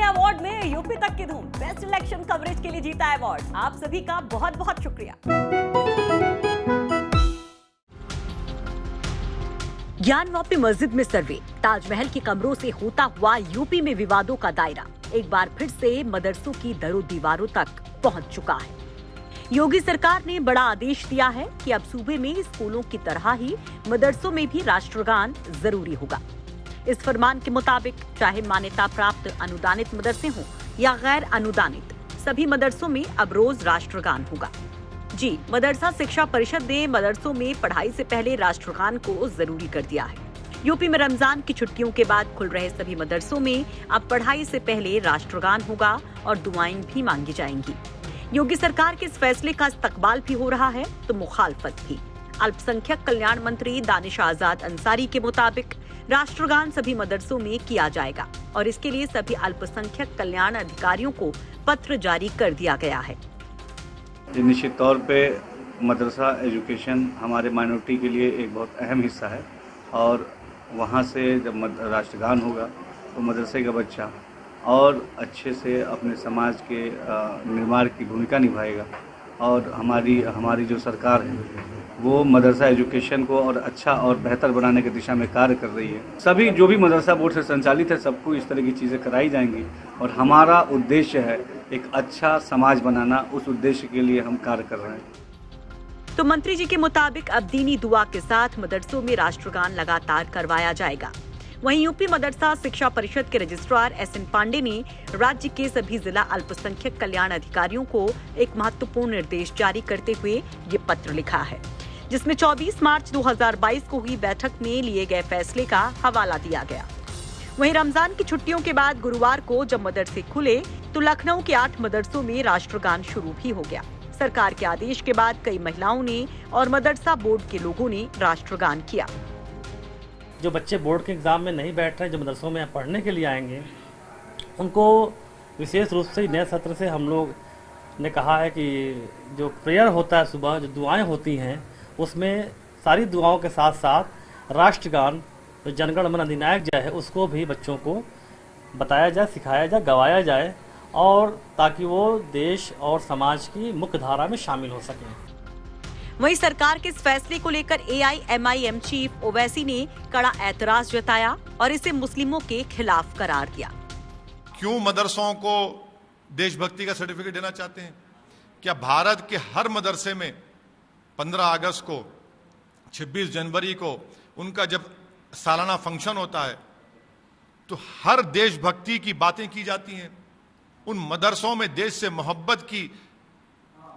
Award में UP तक की धूम, बेस्ट इलेक्शन कवरेज के लिए जीता अवार्ड। आप सभी का बहुत बहुत शुक्रिया। ज्ञानवापी मस्जिद में सर्वे, ताजमहल के कमरों से होता हुआ यूपी में विवादों का दायरा एक बार फिर से मदरसों की दरों दीवारों तक पहुंच चुका है। योगी सरकार ने बड़ा आदेश दिया है कि अब सूबे में स्कूलों की तरह ही मदरसों में भी राष्ट्रगान जरूरी होगा। इस फरमान के मुताबिक चाहे मान्यता प्राप्त अनुदानित मदरसे हों या गैर अनुदानित, सभी मदरसों में अब रोज राष्ट्रगान होगा। जी, मदरसा शिक्षा परिषद ने मदरसों में पढ़ाई से पहले राष्ट्रगान को जरूरी कर दिया है। यूपी में रमजान की छुट्टियों के बाद खुल रहे सभी मदरसों में अब पढ़ाई से पहले राष्ट्रगान होगा और दुआएं भी मांगी जाएंगी। योगी सरकार के इस फैसले का इस्तकबाल भी हो रहा है तो मुखालफत भी। अल्पसंख्यक कल्याण मंत्री दानिश आजाद अंसारी के मुताबिक राष्ट्रगान सभी मदरसों में किया जाएगा और इसके लिए सभी अल्पसंख्यक कल्याण अधिकारियों को पत्र जारी कर दिया गया है। निश्चित तौर पे मदरसा एजुकेशन हमारे माइनॉरिटी के लिए एक बहुत अहम हिस्सा है और वहाँ से जब राष्ट्रगान होगा तो मदरसे का बच्चा और अच्छे से अपने समाज के निर्माण की भूमिका निभाएगा और हमारी जो सरकार है वो मदरसा एजुकेशन को और अच्छा और बेहतर बनाने की दिशा में कार्य कर रही है। सभी जो भी मदरसा बोर्ड से संचालित है सबको इस तरह की चीज़ें कराई जाएंगी और हमारा उद्देश्य है एक अच्छा समाज बनाना। उस उद्देश्य के लिए हम कार्य कर रहे हैं। तो मंत्री जी के मुताबिक अब दीनी दुआ के साथ मदरसों में राष्ट्रगान लगातार करवाया जाएगा। वहीं यूपी मदरसा शिक्षा परिषद के रजिस्ट्रार SN पांडे ने राज्य के सभी जिला अल्पसंख्यक कल्याण अधिकारियों को एक महत्वपूर्ण निर्देश जारी करते हुए ये पत्र लिखा है, जिसमें 24 मार्च 2022 को हुई बैठक में लिए गए फैसले का हवाला दिया गया। वहीं रमजान की छुट्टियों के बाद गुरुवार को जब मदरसे खुले तो लखनऊ के 8 मदरसों में राष्ट्रगान शुरू भी हो गया। सरकार के आदेश के बाद कई महिलाओं ने और मदरसा बोर्ड के लोगों ने राष्ट्रगान किया। जो बच्चे बोर्ड के एग्ज़ाम में नहीं बैठ रहे, जो मदरसों में पढ़ने के लिए आएंगे, उनको विशेष रूप से नए सत्र से हम लोग ने कहा है कि जो प्रेयर होता है सुबह, जो दुआएं होती हैं, उसमें सारी दुआओं के साथ साथ राष्ट्रगान जो जनगण मन अधिनायक जय है उसको भी बच्चों को बताया जाए, सिखाया जाए, गवाया जाए और ताकि वो देश और समाज की मुख्य धारा में शामिल हो सकें। वहीं सरकार के इस फैसले को लेकर AIMIM चीफ ओवैसी ने कड़ा ऐतराज जताया और इसे मुस्लिमों के खिलाफ करार दिया। क्यों मदरसों को देशभक्ति का सर्टिफिकेट देना चाहते हैं? क्या भारत के हर मदरसे में 15 अगस्त को, 26 जनवरी को उनका जब सालाना फंक्शन होता है तो हर देशभक्ति की बातें की जाती हैं? उन मदरसों में देश से मोहब्बत की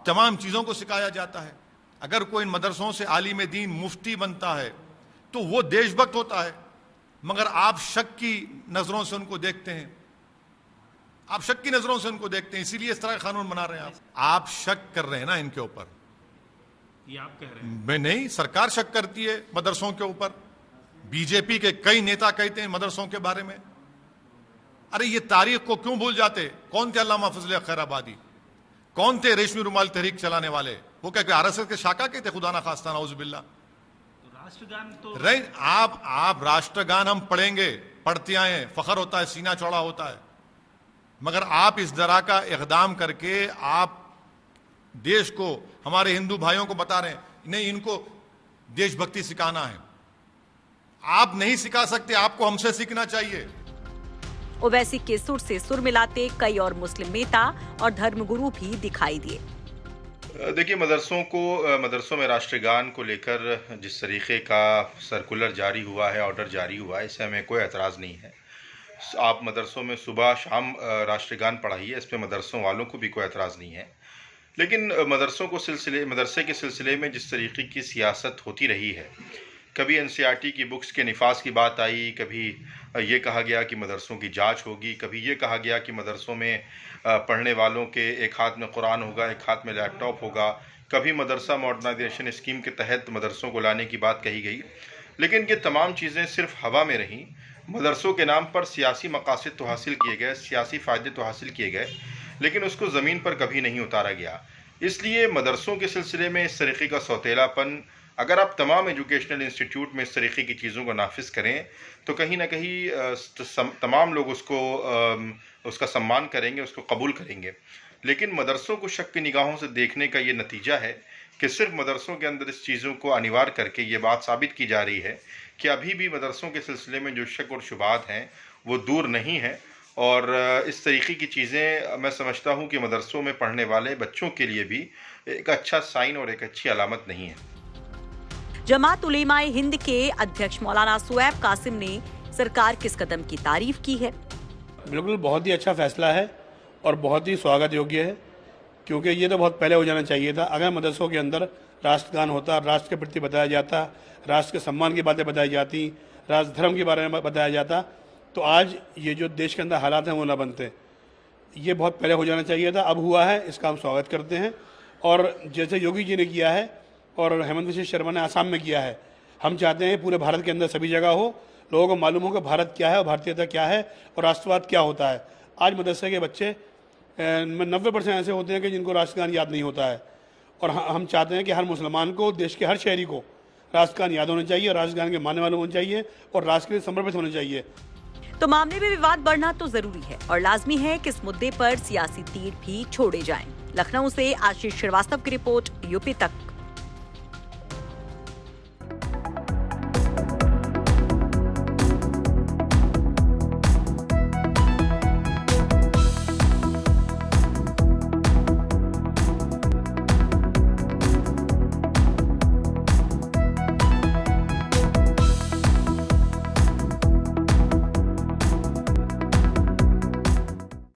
तमाम चीजों को सिखाया जाता है। अगर कोई इन मदरसों से आलिम दीन मुफ्ती बनता है तो वो देशभक्त होता है, मगर आप शक की नजरों से उनको देखते हैं, आप शक की नजरों से उनको देखते हैं, इसीलिए इस तरह का कानून बना रहे हैं। आप शक कर रहे हैं ना इनके ऊपर, ये आप कह रहे हैं? मैं नहीं, सरकार शक करती है मदरसों के ऊपर। बीजेपी के कई नेता कहते हैं मदरसों के बारे में। अरे ये तारीख को क्यों भूल जाते? कौन थे अल्लामा फजल खैराबादी? कौन थे रेशमी रुमाल तहरीक चलाने वाले? वो क्या RSS के शाखा के थे? खुदा ना खास्ता नाउजुबिल्लाह। तो राष्ट्रगान तो रही आप राष्ट्रगान हम पढ़ेंगे, पढ़ते आए, फखर होता है, सीना चौड़ा होता है, मगर आप इस तरह का इकदाम करके आप देश को, हमारे हिंदू भाइयों को बता रहे हैं नहीं इनको देशभक्ति सिखाना है। आप नहीं सिखा सकते, आपको हमसे सीखना चाहिए। ओवैसी के सुर से सुर मिलाते कई और मुस्लिम नेता और धर्मगुरु भी दिखाई दिए। देखिए, मदरसों में राष्ट्रगान को लेकर जिस तरीके का सर्कुलर जारी हुआ है, ऑर्डर जारी हुआ है, इससे हमें कोई एतराज़ नहीं है। आप मदरसों में सुबह शाम राष्ट्रगान पढ़ाइए, इस पर मदरसों वालों को भी कोई एतराज़ नहीं है। लेकिन मदरसे के सिलसिले में जिस तरीके की सियासत होती रही है, कभी NCERT की बुक्स के निफाज की बात आई, कभी ये कहा गया कि मदरसों की जांच होगी, कभी ये कहा गया कि मदरसों में पढ़ने वालों के एक हाथ में कुरान होगा, एक हाथ में लैपटॉप होगा, कभी मदरसा मॉडर्नाइजेशन स्कीम के तहत मदरसों को लाने की बात कही गई। लेकिन ये तमाम चीज़ें सिर्फ हवा में रहीं। मदरसों के नाम पर सियासी मकासद तो हासिल किए गए, सियासी फ़ायदे तो हासिल किए गए, लेकिन उसको ज़मीन पर कभी नहीं उतारा गया। इसलिए मदरसों के सिलसिले में इस तरीके का सौतेलापन अगर आप तमाम एजुकेशनल इंस्टीट्यूट में इस तरीके की चीज़ों को नाफिज करें तो कहीं ना कहीं तमाम लोग उसका सम्मान करेंगे, उसको कबूल करेंगे। लेकिन मदरसों को शक की निगाहों से देखने का ये नतीजा है कि सिर्फ मदरसों के अंदर इस चीज़ों को अनिवार्य करके ये बात साबित की जा रही है कि अभी भी मदरसों के सिलसिले में जो शक और शुबात हैं वो दूर नहीं है। और इस तरीके की चीज़ें मैं समझता हूँ कि मदरसों में पढ़ने वाले बच्चों के लिए भी एक अच्छा साइन और एक अच्छी अलामत नहीं है। जमात उलेमाए हिंद के अध्यक्ष मौलाना सुएब कासिम ने सरकार के इस कदम की तारीफ की है। बिल्कुल बहुत ही अच्छा फैसला है और बहुत ही स्वागत योग्य है, क्योंकि ये तो बहुत पहले हो जाना चाहिए था। अगर मदरसों के अंदर राष्ट्रगान होता, राष्ट्र के प्रति बताया जाता, राष्ट्र के सम्मान की बातें बताई जाती, राष्ट्र धर्म के बारे में बताया जाता, तो आज ये जो देश के अंदर हालात हैं वो ना बनते। ये बहुत पहले हो जाना चाहिए था, अब हुआ है, इसका हम स्वागत करते हैं। और जैसे योगी जी ने किया है और हेमंत बिश्व शर्मा ने आसाम में किया है, हम चाहते हैं पूरे भारत के अंदर सभी जगह हो, लोगों को मालूम हो कि भारत क्या है और भारतीयता क्या है और राष्ट्रवाद क्या होता है। आज मदरसे के बच्चे 90% ऐसे होते हैं कि जिनको राष्ट्रगान याद नहीं होता है, और हम चाहते हैं कि हर मुसलमान को, देश के हर शहरी को राष्ट्रगान याद होना चाहिए और राष्ट्रगान के मानने वाले होने चाहिए और राष्ट्र के लिए समर्पित होने चाहिए। तो मामले में विवाद बढ़ना तो जरूरी है और लाजमी है कि इस मुद्दे पर सियासी तीर भी छोड़े जाएं। लखनऊ से आशीष श्रीवास्तव की रिपोर्ट, यूपी तक।